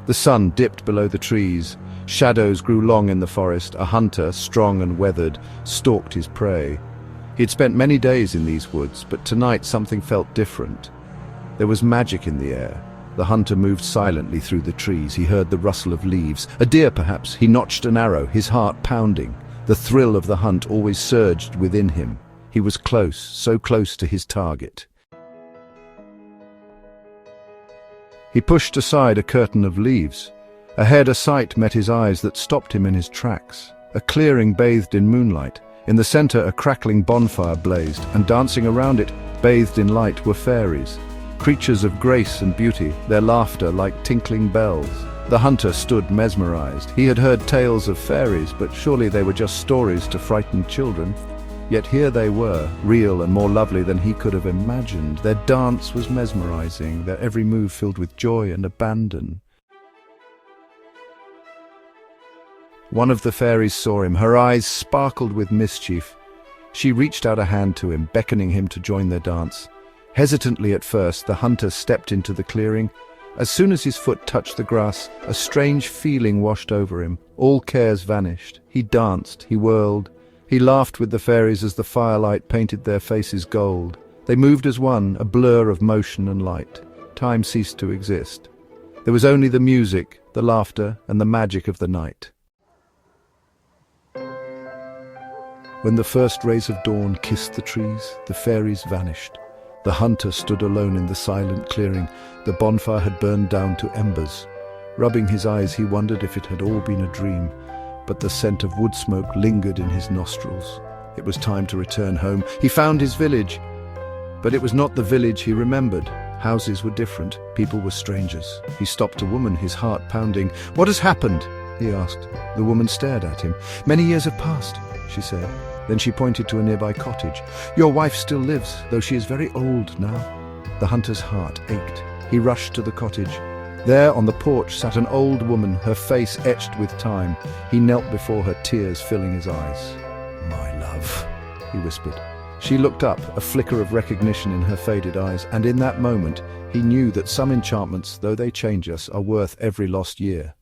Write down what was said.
The sun dipped below the trees. Shadows grew long in the forest. A hunter, strong and weathered, stalked his prey. He had spent many days in these woods, but tonight something felt different. There was magic in the air. The hunter moved silently through the trees. He heard the rustle of leaves. A deer, perhaps. He notched an arrow, his heart pounding. The thrill of the hunt always surged within him. He was close, so close to his target. He pushed aside a curtain of leaves. Ahead, a sight met his eyes that stopped him in his tracks. A clearing bathed in moonlight. In the center, a crackling bonfire blazed, and dancing around it, bathed in light, were fairies. Creatures of grace and beauty, their laughter like tinkling bells. The hunter stood mesmerized. He had heard tales of fairies, but surely they were just stories to frighten children. Yet here they were, real and more lovely than he could have imagined. Their dance was mesmerizing, their every move filled with joy and abandon. One of the fairies saw him. Her eyes sparkled with mischief. She reached out a hand to him, beckoning him to join their dance. Hesitantly at first, the hunter stepped into the clearing. As soon as his foot touched the grass, a strange feeling washed over him. All cares vanished. He danced, he whirled. He laughed with the fairies as the firelight painted their faces gold. They moved as one, a blur of motion and light. Time ceased to exist. There was only the music, the laughter, and the magic of the night. When the first rays of dawn kissed the trees, the fairies vanished. The hunter stood alone in the silent clearing. The bonfire had burned down to embers. Rubbing his eyes, he wondered if it had all been a dream. But the scent of wood smoke lingered in his nostrils. It was time to return home. He found his village. But it was not the village he remembered. Houses were different. People were strangers. He stopped a woman, his heart pounding. "What has happened?" he asked. The woman stared at him. "Many years have passed," she said. Then she pointed to a nearby cottage. "Your wife still lives, though she is very old now." The hunter's heart ached. He rushed to the cottage. There on the porch sat an old woman, her face etched with time. He knelt before her, tears filling his eyes. "My love," he whispered. She looked up, a flicker of recognition in her faded eyes, and in that moment he knew that some enchantments, though they change us, are worth every lost year.